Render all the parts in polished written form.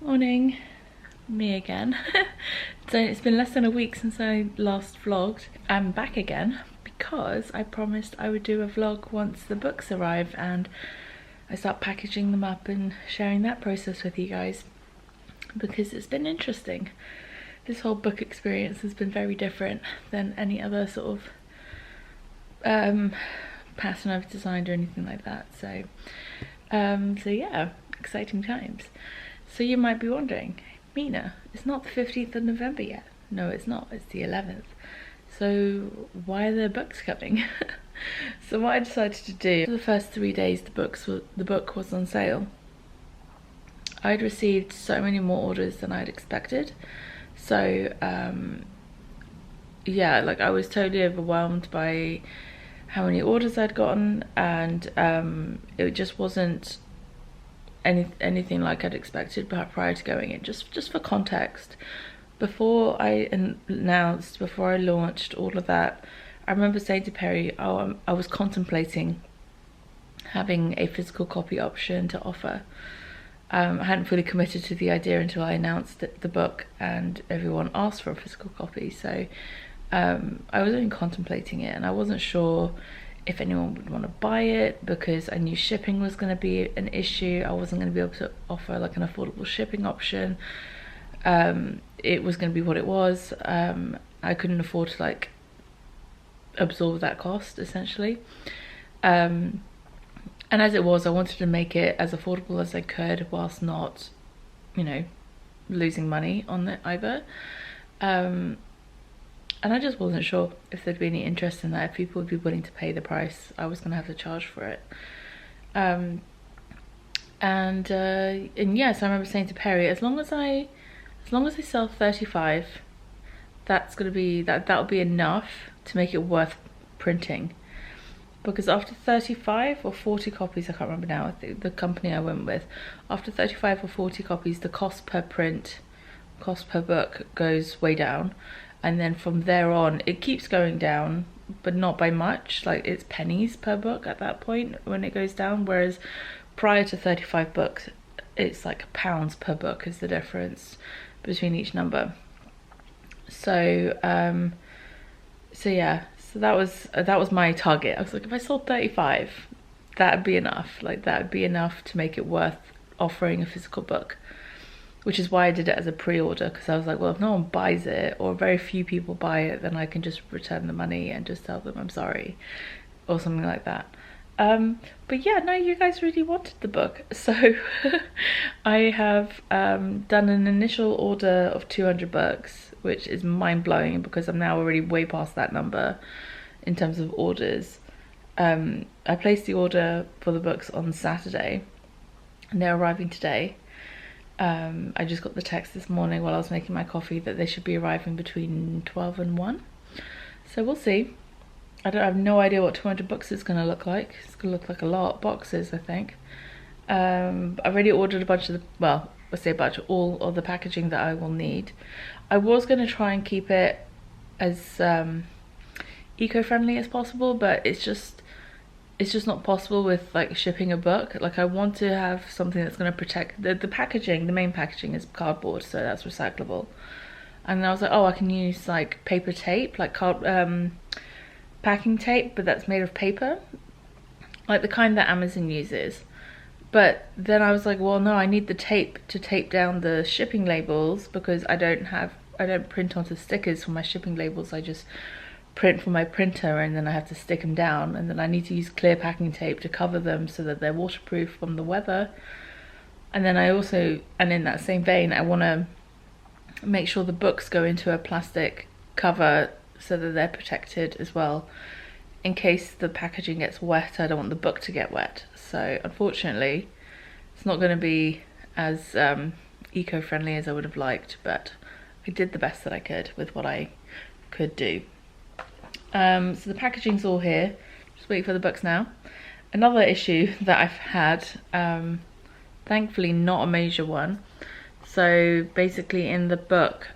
Morning, me again. So it's been less than a week since I last vlogged. I'm back again because I promised I would do a vlog once the books arrive and I start packaging them up and sharing that process with you guys, because it's been interesting. This whole book experience has been very different than any other sort of pattern I've designed or anything like that. So yeah, exciting times. So you might be wondering, Mina, it's not the 15th of November yet. No, it's not, it's the 11th. So why are there books coming? So what I decided to do, for the first 3 days the book was on sale, I'd received so many more orders than I'd expected. So yeah, like I was totally overwhelmed by how many orders I'd gotten, and it just wasn't anything like I'd expected prior to going in. Just for context, before I launched all of that, I remember saying to Perry, I was contemplating having a physical copy option to offer. I hadn't fully committed to the idea until I announced the book and everyone asked for a physical copy. So I was only contemplating it, and I wasn't sure if anyone would want to buy it because I knew shipping was going to be an issue. I wasn't going to be able to offer like an affordable shipping option. It was going to be what it was. I couldn't afford to like absorb that cost, essentially. And as it was, I wanted to make it as affordable as I could whilst not, losing money on it either. And I just wasn't sure if there'd be any interest in that, if people would be willing to pay the price I was going to have to charge for it. And yes, I remember saying to Perry, as long as I sell 35, that'll be enough to make it worth printing. Because after 35 or 40 copies, I can't remember now, I think the company I went with, after 35 or 40 copies, the cost per book goes way down. And then from there on, it keeps going down, but not by much. Like, it's pennies per book at that point when it goes down. Whereas prior to 35 books, it's like pounds per book is the difference between each number. So, yeah. So that was my target. I was like, if I sold 35, that'd be enough. Like, that would be enough to make it worth offering a physical book. Which is why I did it as a pre-order, because I was like, well, if no one buys it or very few people buy it, then I can just return the money and just tell them I'm sorry or something like that. But yeah, no, you guys really wanted the book. So I have done an initial order of 200 books, which is mind-blowing because I'm now already way past that number in terms of orders. I placed the order for the books on Saturday and they're arriving today. I just got the text this morning while I was making my coffee that they should be arriving between 12 and 1. So we'll see. I have no idea what 200 books is going to look like. It's going to look like a lot of boxes, I think. I've already ordered a bunch of all of the packaging that I will need. I was going to try and keep it as eco-friendly as possible, but it's just not possible with like shipping a book. Like, I want to have something that's going to protect the packaging. The main packaging is cardboard, so that's recyclable. And then I was like, oh, I can use like paper tape, like packing tape, but that's made of paper, like the kind that Amazon uses. But then I was like, well, no, I need the tape to tape down the shipping labels because I don't print onto stickers for my shipping labels. I just print from my printer and then I have to stick them down, and then I need to use clear packing tape to cover them so that they're waterproof from the weather. And then and in that same vein, I want to make sure the books go into a plastic cover so that they're protected as well. In case the packaging gets wet, I don't want the book to get wet. So unfortunately, it's not going to be as eco-friendly as I would have liked, but I did the best that I could with what I could do. So the packaging's all here, just wait for the books now. Another issue that I've had, thankfully not a major one. So basically in the book,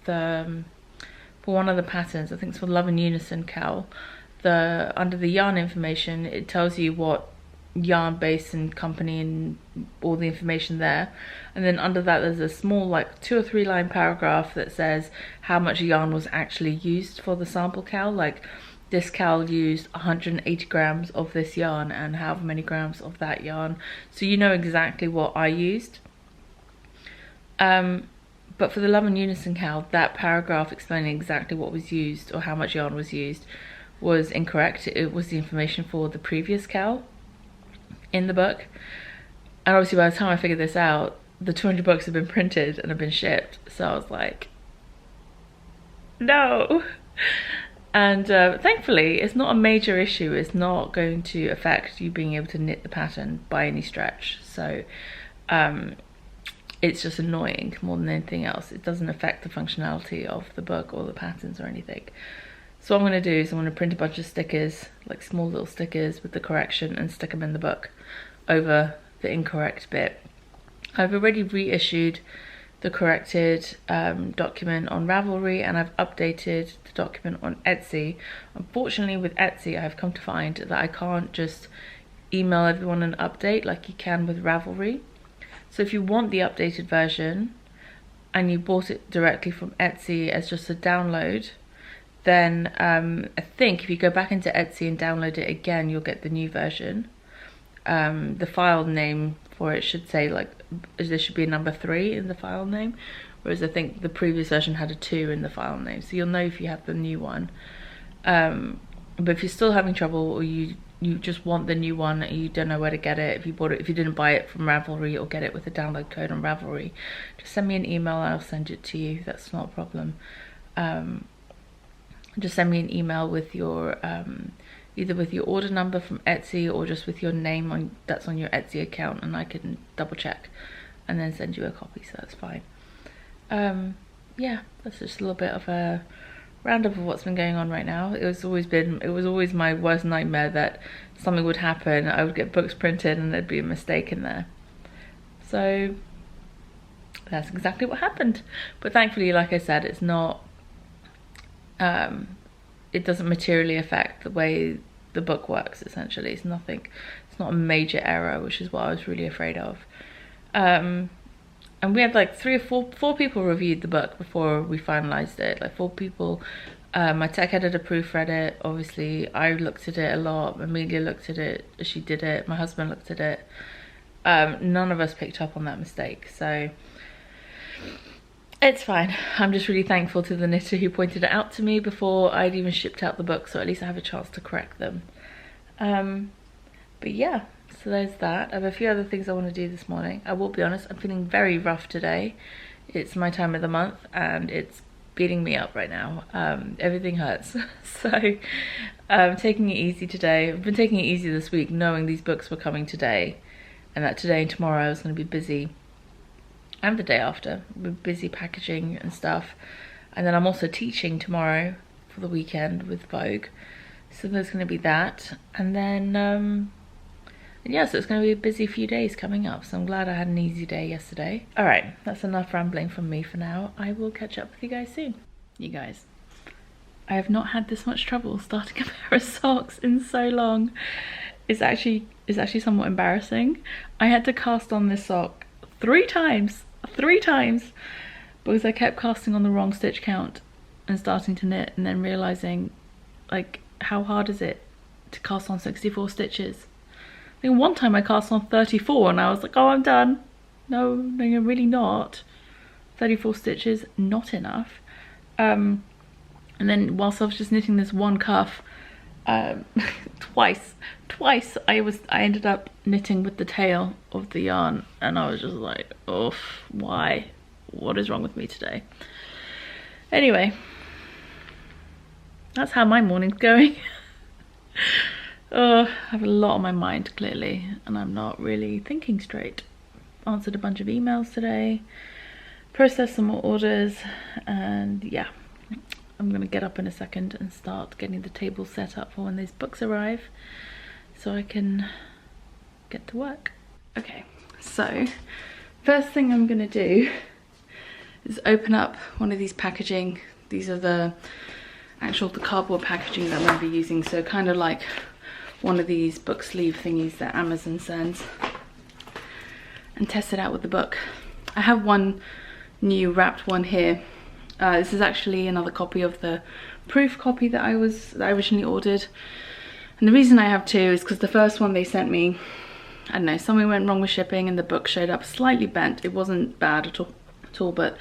for one of the patterns, I think it's for Love and Unison cowl, under the yarn information, it tells you what yarn base and company and all the information there, and then under that there's a small like 2 or 3 line paragraph that says how much yarn was actually used for the sample cowl. Like, this cowl used 180 grams of this yarn and however many grams of that yarn, so you know exactly what I used. But for the Love and Unison cowl, that paragraph explaining exactly what was used or how much yarn was used was incorrect. It was the information for the previous cowl in the book, and obviously by the time I figured this out, the 200 books have been printed and have been shipped, so I was like, no. And thankfully it's not a major issue. It's not going to affect you being able to knit the pattern by any stretch, so it's just annoying more than anything else. It doesn't affect the functionality of the book or the patterns or anything. So what I'm going to do is I'm going to print a bunch of stickers, like small little stickers with the correction, and stick them in the book over the incorrect bit. I've already reissued the corrected document on Ravelry, and I've updated the document on Etsy. Unfortunately with Etsy, I've come to find that I can't just email everyone an update like you can with Ravelry. So if you want the updated version and you bought it directly from Etsy as just a download, then I think if you go back into Etsy and download it again, you'll get the new version. The file name for it should say, like, there should be a number 3 in the file name, whereas I think the previous version had a 2 in the file name, so you'll know if you have the new one. But if you're still having trouble, or you just want the new one and you don't know where to get it, if you didn't buy it from Ravelry or get it with a download code on Ravelry, just send me an email and I'll send it to you. That's not a problem. Just send me an email with your either with your order number from Etsy or just with your name that's on your Etsy account, and I can double check and then send you a copy, so that's fine. Yeah, that's just a little bit of a roundup of what's been going on right now. It was always my worst nightmare that something would happen, I would get books printed and there'd be a mistake in there. So that's exactly what happened. But thankfully, like I said, it's not it doesn't materially affect the way the book works. Essentially, it's not a major error, which is what I was really afraid of. And we had like 3 or 4 people reviewed the book before we finalized it. Like 4 people. My tech editor proofread it. Obviously, I looked at it a lot. Amelia looked at it. She did it. My husband looked at it. None of us picked up on that mistake, so it's fine. I'm just really thankful to the knitter who pointed it out to me before I'd even shipped out the book, so at least I have a chance to correct them. But yeah, so there's that. I have a few other things I want to do this morning. I will be honest, I'm feeling very rough today. It's my time of the month and it's beating me up right now. Everything hurts. So I'm taking it easy today. I've been taking it easy this week, knowing these books were coming today, and that today and tomorrow I was going to be busy, and the day after we're busy packaging and stuff. And then I'm also teaching tomorrow for the weekend with Vogue, so there's going to be that. And then yeah, so it's going to be a busy few days coming up, so I'm glad I had an easy day yesterday. All right, that's enough rambling from me for now. I will catch up with you guys soon. You guys, I have not had this much trouble starting a pair of socks in so long. It's actually somewhat embarrassing. I had to cast on this sock 3 times because I kept casting on the wrong stitch count and starting to knit, and then realizing, like, how hard is it to cast on 64 stitches. I think one time I cast on 34 and I was like, oh, I'm done. No, you're really not. 34 stitches, not enough. And then whilst I was just knitting this one cuff, twice I ended up knitting with the tail of the yarn, and I was just like, oh, why? What is wrong with me today? Anyway, that's how my morning's going. I have a lot on my mind, clearly, and I'm not really thinking straight. Answered a bunch of emails today, processed some more orders, and yeah, I'm gonna get up in a second and start getting the table set up for when these books arrive, so I can get to work. Okay, so first thing I'm gonna do is open up one of these packaging. These are the cardboard packaging that I'm gonna be using, so kind of like one of these book sleeve thingies that Amazon sends and test it out with the book. I have one new wrapped one here. This is actually another copy of the proof copy that I originally ordered. And the reason I have two is because the first one they sent me, I don't know, something went wrong with shipping and the book showed up slightly bent. It wasn't bad at all, but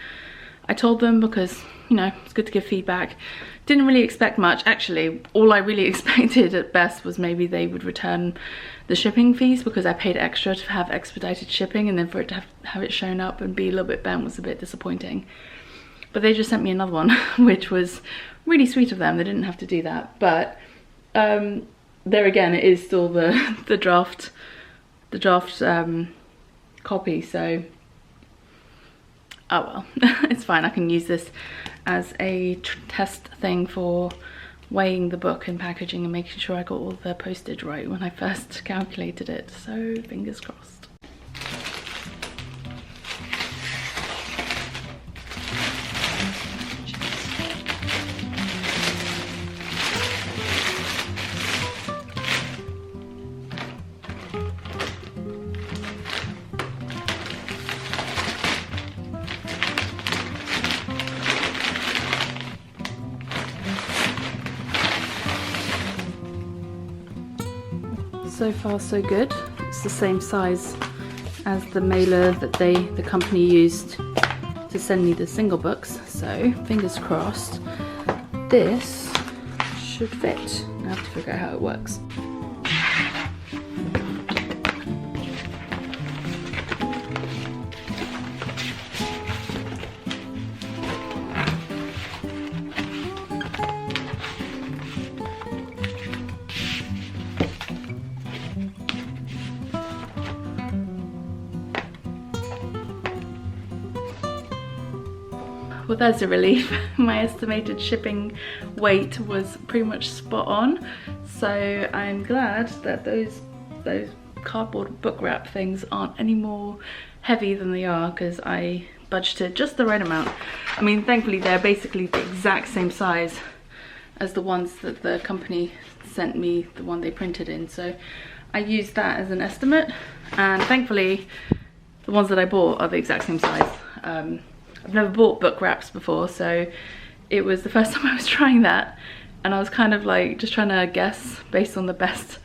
I told them because, you know, it's good to give feedback. Didn't really expect much. Actually, all I really expected at best was maybe they would return the shipping fees, because I paid extra to have expedited shipping, and then for it to have it shown up and be a little bit bent was a bit disappointing. But they just sent me another one, which was really sweet of them. They didn't have to do that. But there again, it is still the draft copy, so oh well. It's fine. I can use this as a test thing for weighing the book and packaging and making sure I got all the postage right when I first calculated it, so fingers crossed. So far so good. It's the same size as the mailer that the company used to send me the single books, so fingers crossed this should fit. I have to figure out how it works. Well, that's a relief. My estimated shipping weight was pretty much spot on, so I'm glad that those cardboard book wrap things aren't any more heavy than they are, because I budgeted just the right amount. I mean, thankfully they're basically the exact same size as the ones that the company sent me, the one they printed in, so I used that as an estimate, and thankfully the ones that I bought are the exact same size. I've never bought book wraps before, so it was the first time I was trying that, and I was kind of like just trying to guess based on the best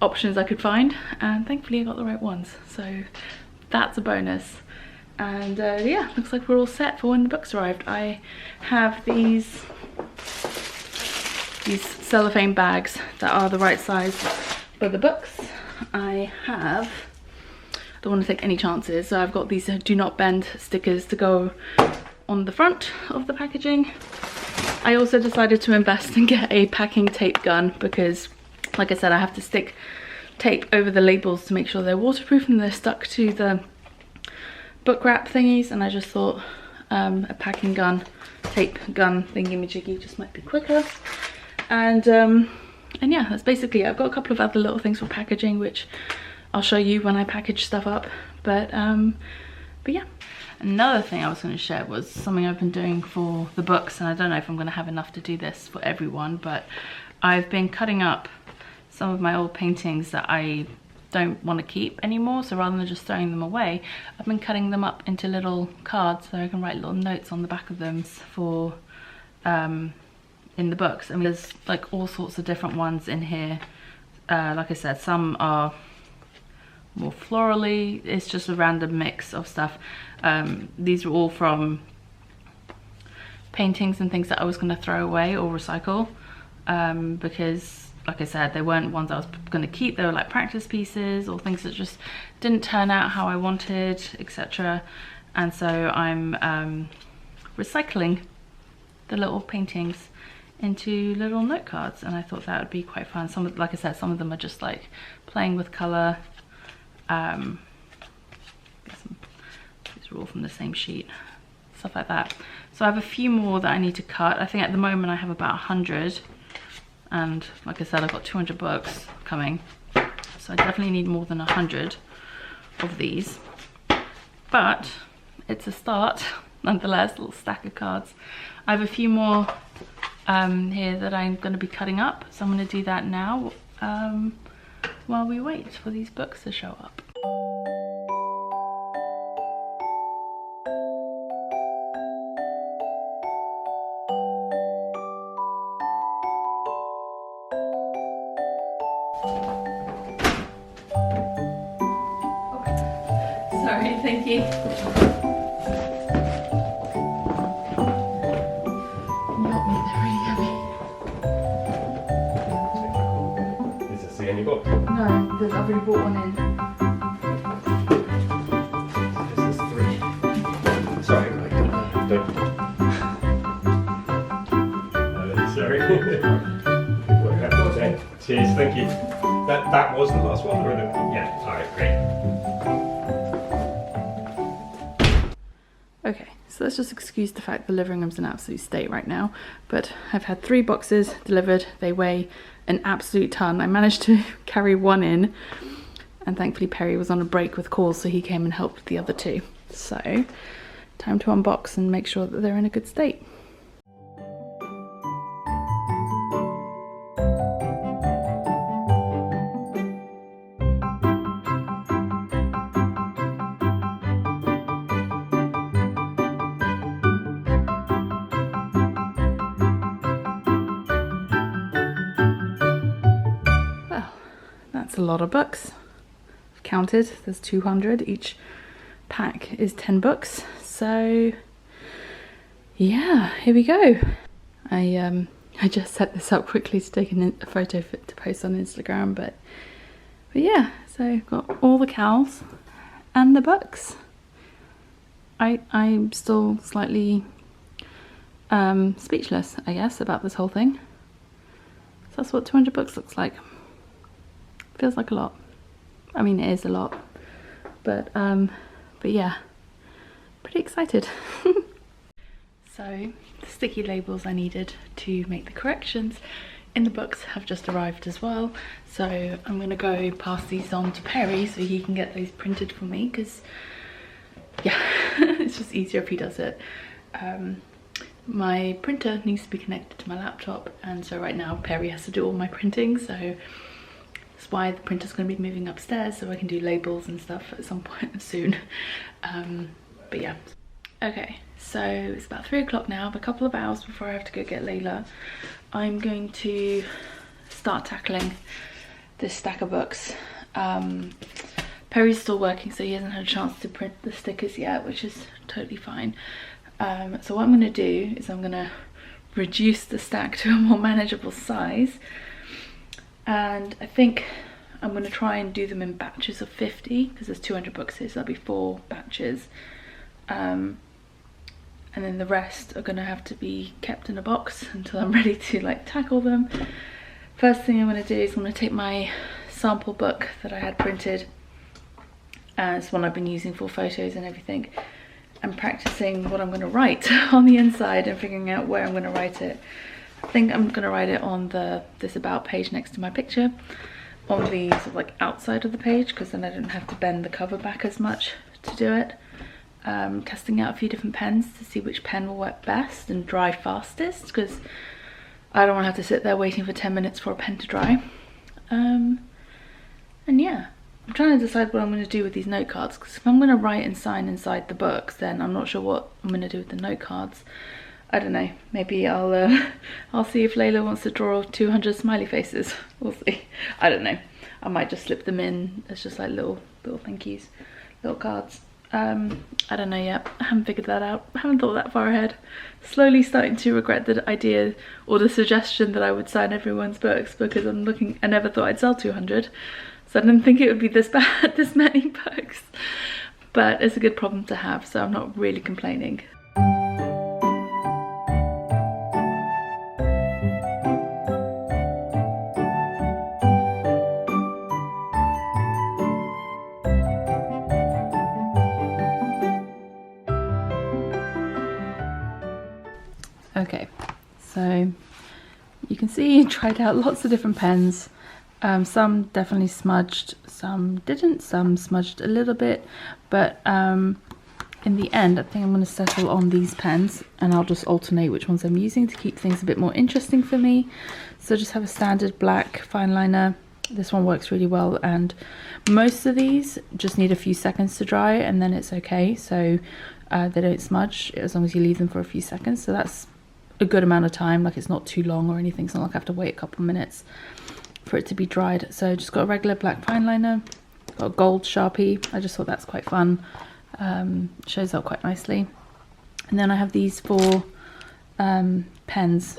options I could find, and thankfully I got the right ones, so that's a bonus. And yeah, looks like we're all set for when the books arrived. I have these cellophane bags that are the right size for the books. I don't want to take any chances, so I've got these do not bend stickers to go on the front of the packaging. I also decided to invest and get a packing tape gun because, like I said, I have to stick tape over the labels to make sure they're waterproof and they're stuck to the book wrap thingies, and I just thought a packing gun, tape gun thingy-majiggy just might be quicker. And yeah, that's basically it. I've got a couple of other little things for packaging which I'll show you when I package stuff up, but yeah. Another thing I was going to share was something I've been doing for the books, and I don't know if I'm going to have enough to do this for everyone, but I've been cutting up some of my old paintings that I don't want to keep anymore, so rather than just throwing them away, I've been cutting them up into little cards so I can write little notes on the back of them for in the books. I mean, there's like all sorts of different ones in here. Like I said, some are more florally, it's just a random mix of stuff. These are all from paintings and things that I was going to throw away or recycle, because like I said, they weren't ones I was going to keep. They were like practice pieces or things that just didn't turn out how I wanted, etc. And so I'm recycling the little paintings into little note cards, and I thought that would be quite fun. Some of, like I said, some of them are just like playing with color. These are all from the same sheet, stuff like that. So I have a few more that I need to cut. I think at the moment I have about 100, and like I said, I've got 200 books coming, so I definitely need more than 100 of these, but it's a start nonetheless. A little stack of cards. I have a few more here that I'm going to be cutting up, so I'm going to do that now. while we wait for these books to show up. Sorry, thank you. Any book? No, I've already bought one in. This is 3. Sorry, don't. Sorry. Okay. Cheers, thank you. That was the last one, or yeah. All right, great. Okay, so let's just excuse the fact the living room's in an absolute state right now. But I've had 3 boxes delivered. They weigh an absolute ton. I managed to carry one in, and thankfully Perry was on a break with calls, so he came and helped with the other 2. So time to unbox and make sure that they're in a good state. A lot of books. I've counted, there's 200. Each pack is 10 books. So yeah, here we go. I just set this up quickly to take a photo to post on Instagram, but yeah, so got all the cows and the books. I'm still slightly speechless, I guess, about this whole thing. So that's what 200 books looks like. Feels like a lot. I mean, it is a lot, but yeah, pretty excited. So the sticky labels I needed to make the corrections in the books have just arrived as well. So I'm gonna go pass these on to Perry so he can get those printed for me, because yeah, it's just easier if he does it. My printer needs to be connected to my laptop, and so right now Perry has to do all my printing, so that's why the printer's going to be moving upstairs, so I can do labels and stuff at some point soon. But yeah. Okay, so it's about 3 o'clock now. I have a couple of hours before I have to go get Layla. I'm going to start tackling this stack of books. Perry's still working, so he hasn't had a chance to print the stickers yet, which is totally fine. So what I'm going to do is I'm going to reduce the stack to a more manageable size. And I think I'm going to try and do them in batches of 50, because there's 200 books here, so that'll be 4 batches. And then the rest are going to have to be kept in a box until I'm ready to like tackle them. First thing I'm going to do is I'm going to take my sample book that I had printed, it's one I've been using for photos and everything, and practicing what I'm going to write on the inside and figuring out where I'm going to write it. I think I'm going to write it on this about page next to my picture, on the sort of like outside of the page, because then I don't have to bend the cover back as much to do it. Testing out a few different pens to see which pen will work best and dry fastest, because I don't want to have to sit there waiting for 10 minutes for a pen to dry. And yeah, I'm trying to decide what I'm going to do with these note cards, because if I'm going to write and sign inside the books, then I'm not sure what I'm going to do with the note cards. I don't know, maybe I'll see if Layla wants to draw 200 smiley faces. We'll see. I don't know. I might just slip them in as just like little thank yous, little cards. I don't know yet. I haven't figured that out. I haven't thought that far ahead. Slowly starting to regret the idea or the suggestion that I would sign everyone's books, because I never thought I'd sell 200. So I didn't think it would be this bad, this many books. But it's a good problem to have, so I'm not really complaining. Okay, so you can see I tried out lots of different pens. Some definitely smudged, some didn't, some smudged a little bit, but in the end I think I'm going to settle on these pens, and I'll just alternate which ones I'm using to keep things a bit more interesting for me. So just have a standard black fine liner This one works really well, and most of these just need a few seconds to dry and then it's okay. So they don't smudge as long as you leave them for a few seconds. So that's a good amount of time. Like, it's not too long or anything. It's not like I have to wait a couple of minutes for it to be dried. So just got a regular black fine liner, got a gold Sharpie. I just thought that's quite fun. Shows up quite nicely. And then I have these 4 pens.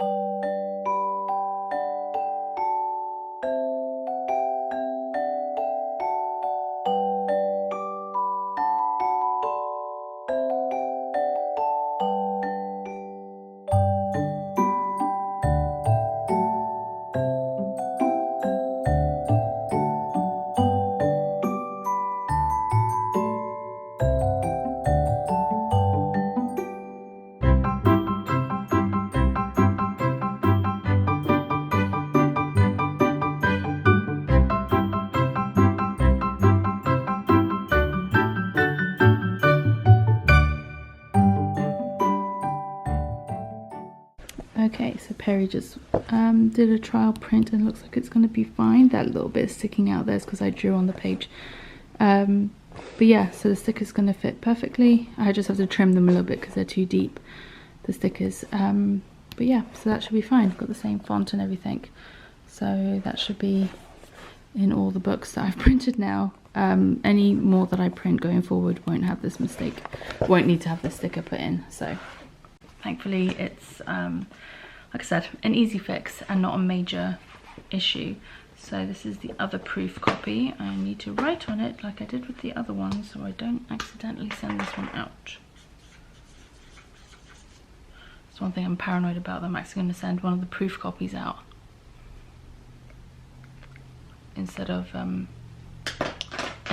Okay, so Perry just did a trial print and it looks like it's going to be fine. That little bit sticking out there is because I drew on the page. But yeah, so the sticker's going to fit perfectly. I just have to trim them a little bit because they're too deep, the stickers. But yeah, so that should be fine. Got the same font and everything. So that should be in all the books that I've printed now. Any more that I print going forward won't have this mistake, won't need to have the sticker put in. So thankfully it's, like I said, an easy fix and not a major issue. So this is the other proof copy. I need to write on it like I did with the other one so I don't accidentally send this one out. That's one thing I'm paranoid about, that I'm actually going to send one of the proof copies out instead of a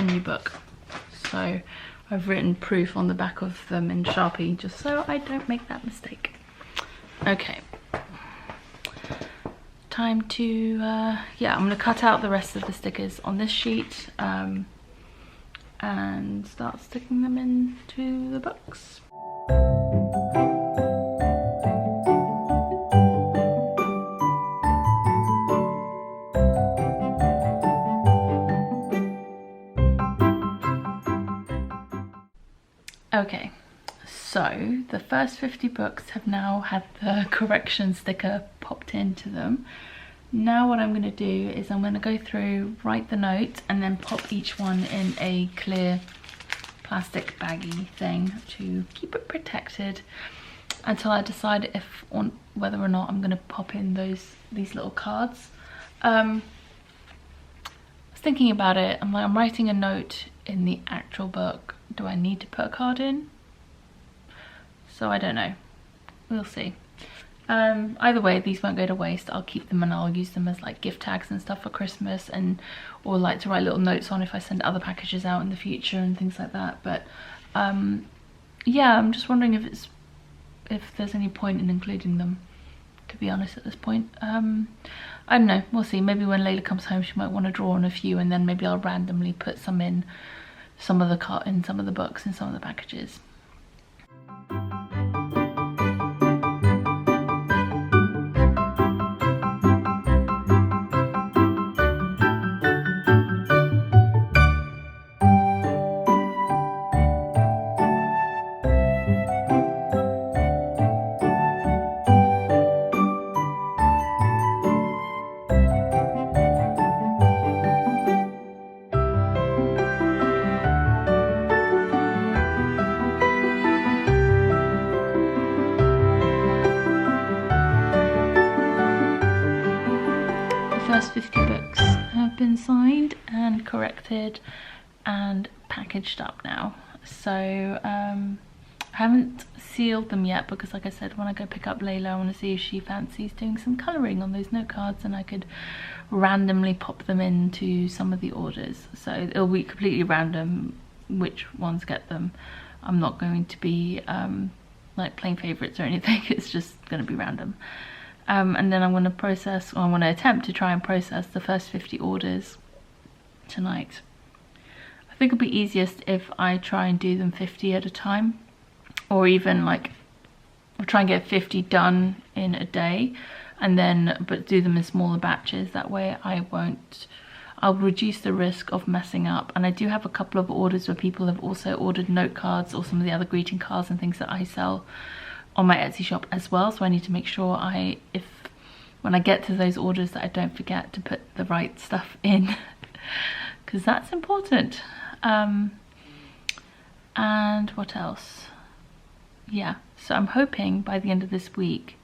new book. So I've written proof on the back of them in Sharpie just so I don't make that mistake. Okay. Time to, yeah, I'm going to cut out the rest of the stickers on this sheet and start sticking them into the books. Okay, so the first 50 books have now had the correction sticker popped into them. Now what I'm going to do is I'm going to go through, write the note, and then pop each one in a clear plastic baggy thing to keep it protected until I decide if on whether or not I'm going to pop in these little cards. I was thinking about it. I'm writing a note in the actual book. Do I need to put a card in? So I don't know. We'll see. Either way, these won't go to waste. I'll keep them and I'll use them as like gift tags and stuff for Christmas, and or like to write little notes on if I send other packages out in the future and things like that. But yeah, I'm just wondering if there's any point in including them, to be honest, at this point. I don't know, we'll see. Maybe when Layla comes home she might want to draw on a few, and then maybe I'll randomly put some in some of the books and some of the packages. First 50 books have been signed and corrected and packaged up now. So I haven't sealed them yet because, like I said, when I go pick up Layla I want to see if she fancies doing some colouring on those note cards, and I could randomly pop them into some of the orders. So it'll be completely random which ones get them. I'm not going to be like playing favourites or anything. It's just going to be random. And then I'm going to process, or I want to attempt to try and process the first 50 orders tonight. I think it'll be easiest if I try and do them 50 at a time, or even like I'll try and get 50 done in a day, and then but do them in smaller batches. That way I I'll reduce the risk of messing up. And I do have a couple of orders where people have also ordered note cards or some of the other greeting cards and things that I sell on my Etsy shop as well. So I need to make sure when I get to those orders that I don't forget to put the right stuff in because that's important. And what else? Yeah, so I'm hoping by the end of this week,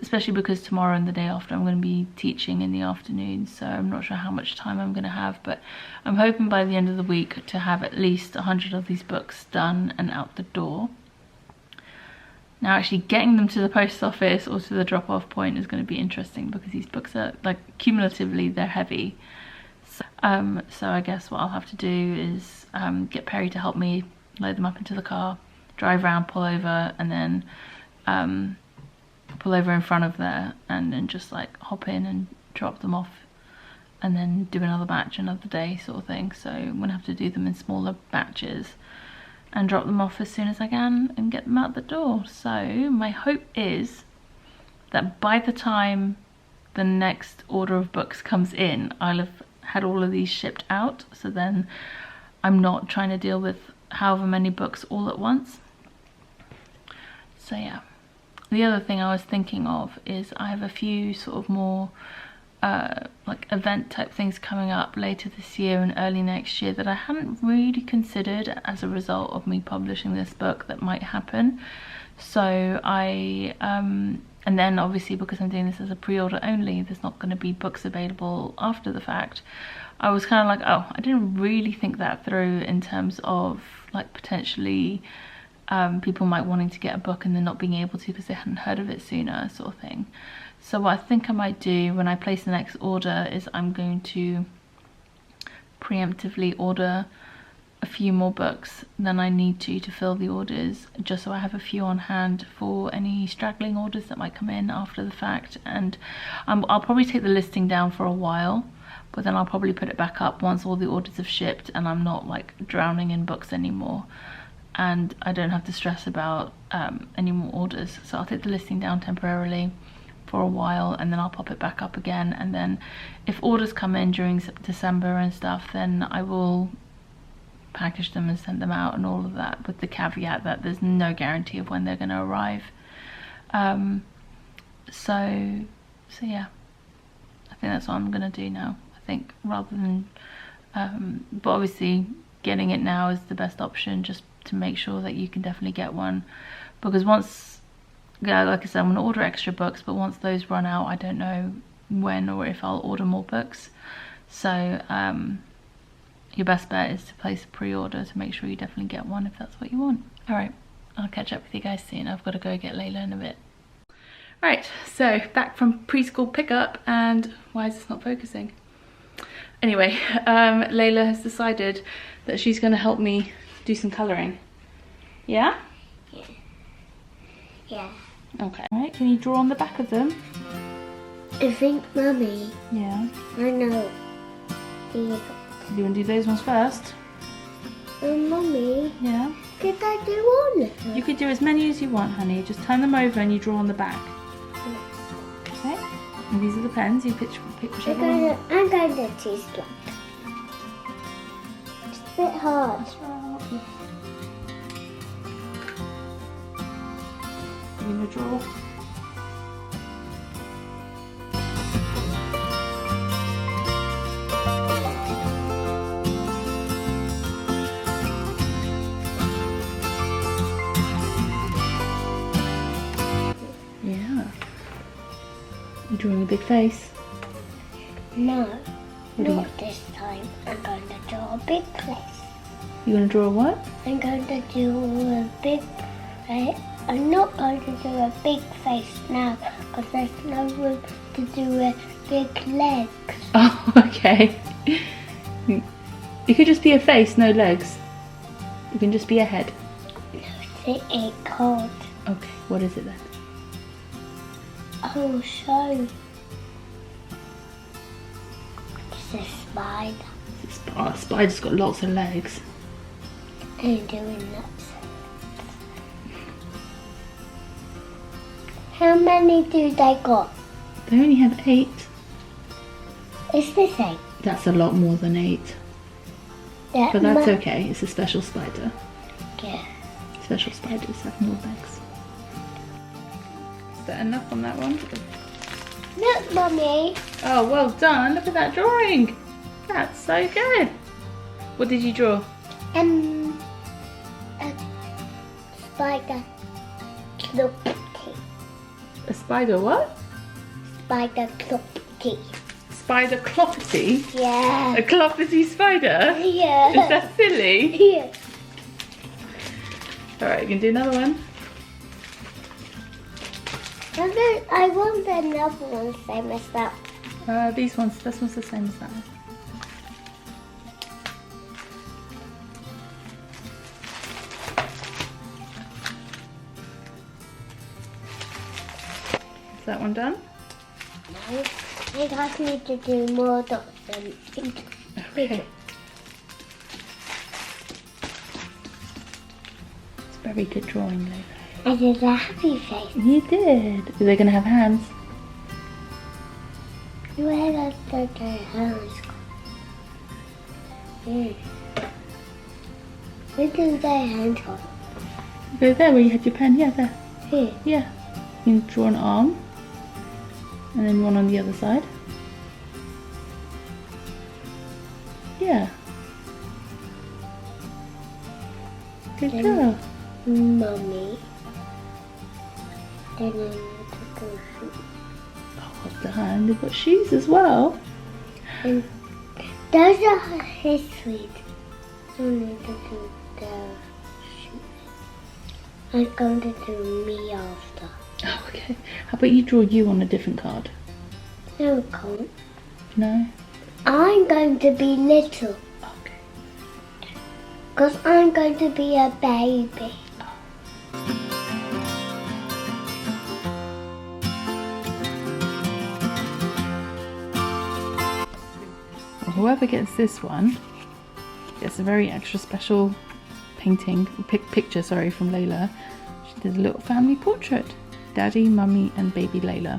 especially because tomorrow and the day after I'm going to be teaching in the afternoon, so I'm not sure how much time I'm going to have, but I'm hoping by the end of the week to have at least 100 of these books done and out the door. Now actually getting them to the post office or to the drop-off point is going to be interesting because these books are, like, cumulatively they're heavy. So I guess what I'll have to do is get Perry to help me load them up into the car, drive around, pull over, and then pull over in front of there and then just like hop in and drop them off and then do another batch another day sort of thing. So I'm gonna have to do them in smaller batches and drop them off as soon as I can and get them out the door. So my hope is that by the time the next order of books comes in, I'll have had all of these shipped out, so then I'm not trying to deal with however many books all at once. So yeah. The other thing I was thinking of is I have a few sort of more like event type things coming up later this year and early next year that I hadn't really considered as a result of me publishing this book that might happen. So and then obviously because I'm doing this as a pre-order only, there's not going to be books available after the fact. I was kind of like, oh, I didn't really think that through in terms of like potentially people might wanting to get a book and then not being able to because they hadn't heard of it sooner sort of thing. So what I think I might do when I place the next order is I'm going to preemptively order a few more books than I need to fill the orders, just so I have a few on hand for any straggling orders that might come in after the fact. And I'll probably take the listing down for a while, but then I'll probably put it back up once all the orders have shipped and I'm not like drowning in books anymore and I don't have to stress about any more orders. So I'll take the listing down temporarily for a while and then I'll pop it back up again, and then if orders come in during December and stuff, then I will package them and send them out and all of that, with the caveat that there's no guarantee of when they're going to arrive. So yeah, I think that's what I'm going to do now. I think rather than but obviously getting it now is the best option, just to make sure that you can definitely get one, because once, yeah, like I said, I'm going to order extra books, but once those run out, I don't know when or if I'll order more books. So your best bet is to place a pre-order to make sure you definitely get one if that's what you want. Alright, I'll catch up with you guys soon. I've got to go get Layla in a bit. Alright, so back from preschool pickup, and why is this not focusing? Anyway, Layla has decided that she's going to help me do some colouring. Yeah? Yeah. Yeah. Okay. Alright, can you draw on the back of them? I think, Mummy. Yeah. I know. Do you want to do those ones first? Mummy. Yeah. Could I do one? You could do as many as you want, honey. Just turn them over and you draw on the back. Okay. And these are the pens. You pick whichever one. I'm going to choose black. It's a bit hard. You're going to draw. You drawing a big face? No, not this time. I'm going to draw a big face. You're going to draw a what? I'm going to do a big face. I'm not going to do a big face now because there's no room to do a big legs. Oh, okay. It could just be a face, no legs. You can just be a head. No, it can't. Okay, what is it then? I'll show. It's a spider. Oh, a spider's got lots of legs. I'm doing that. How many do they got? They only have 8. Is this 8? That's a lot more than 8. That But that's mu- okay. It's a special spider. Yeah. Special spiders have more legs. Is that enough on that one? Look, Mummy. Oh, well done. Look at that drawing. That's so good. What did you draw? A spider clopty. A spider what? Spider clopty. Spider cloppity? Yeah. A cloppity spider? Yeah. Is that silly? Yeah. Alright, you can do another one. I want another one same as that. This one's the same as that. Is that one done? No. I just need to do more dots and Okay. It's very good drawing, Lola. I did a happy face. You did. Are they going to have hands? Where does the hands go? Where does the hands go? Go there where you had your pen. Yeah, there. Here. Yeah. You can draw an arm. And then one on the other side. Yeah. Good Then- girl. Mummy. Then I need to go shoot. Oh, what's the hand? They've got shoes as well. And those are his feet. I need to do the shoes. I'm going to do me after. Oh, okay. How about you draw you on a different card? No, I can't. No? I'm going to be little. Okay. Because I'm going to be a baby. Well, whoever gets this one gets a very extra special painting, picture, from Layla. She did a little family portrait. Daddy, Mummy and baby Layla.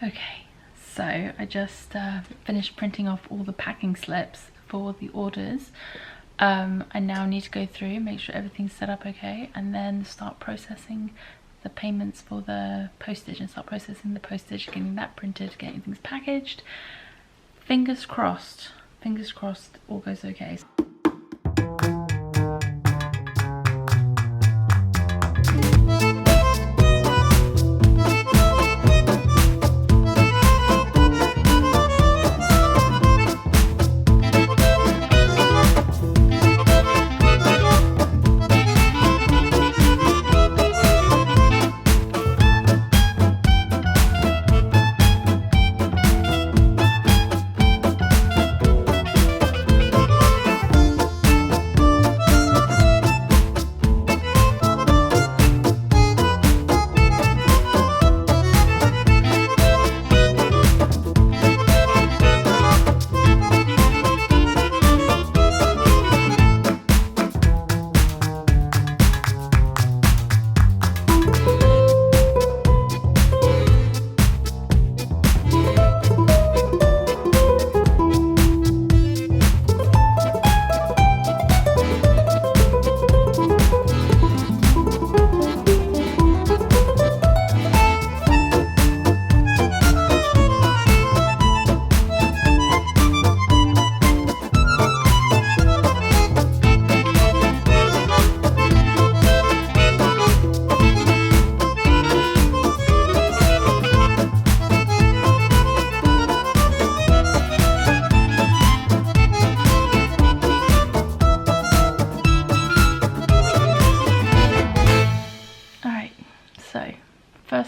Okay, so I just finished printing off all the packing slips for the orders. I now need to go through, make sure everything's set up okay, and then start processing the payments for the postage and start processing the postage, getting that printed, getting things packaged. Fingers crossed all goes okay.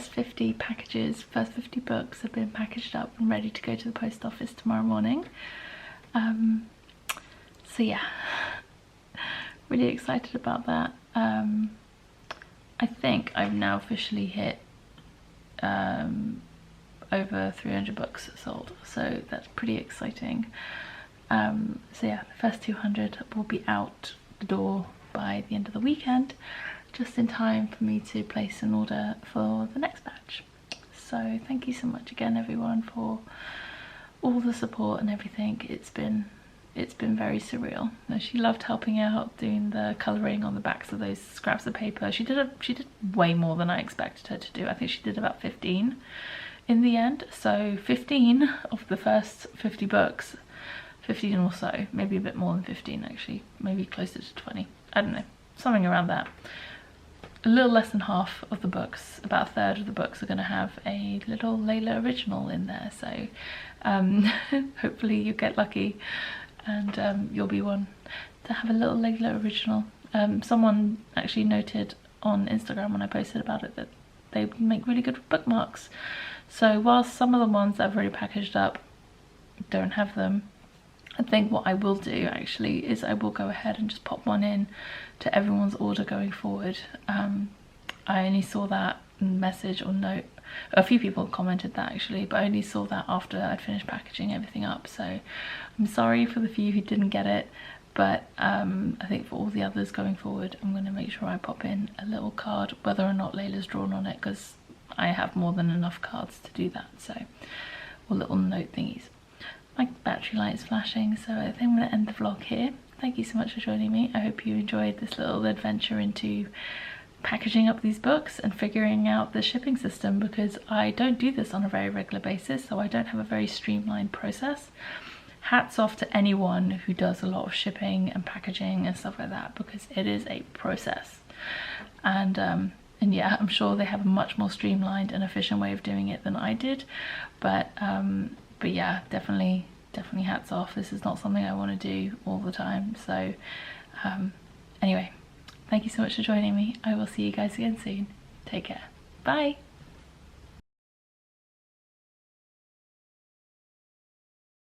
first 50 packages, first 50 books have been packaged up and ready to go to the post office tomorrow morning. So yeah, really excited about that. I think I've now officially hit over 300 books sold, so that's pretty exciting. So yeah, the first 200 will be out the door by the end of the weekend, just in time for me to place an order for the next batch. So thank you so much again, everyone, for all the support and everything. It's been very surreal. She loved helping out, doing the colouring on the backs of those scraps of paper. She did way more than I expected her to do. I think she did about 15 in the end. So 15 of the first 50 books, 15 or so, maybe a bit more than 15 actually, maybe closer to 20. I don't know, something around that. A little less than half of the books, about a third of the books, are going to have a little Layla original in there. So hopefully you get lucky and you'll be one to have a little Layla original. Someone actually noted on Instagram when I posted about it that they make really good bookmarks. So whilst some of the ones that I've already packaged up don't have them, I think what I will do actually is I will go ahead and just pop one in to everyone's order going forward. I only saw that message or note, a few people commented that actually, but I only saw that after I'd finished packaging everything up. So I'm sorry for the few who didn't get it, but I think for all the others going forward, I'm going to make sure I pop in a little card, whether or not Layla's drawn on it, because I have more than enough cards to do that. So, or little note thingies. My battery light is flashing, so I think I'm going to end the vlog here. Thank you so much for joining me. I hope you enjoyed this little adventure into packaging up these books and figuring out the shipping system, because I don't do this on a very regular basis, so I don't have a very streamlined process. Hats off to anyone who does a lot of shipping and packaging and stuff like that, because it is a process. And yeah, I'm sure they have a much more streamlined and efficient way of doing it than I did, but yeah, definitely hats off. This is not something I want to do all the time. So anyway, thank you so much for joining me. I will see you guys again soon. Take care. Bye.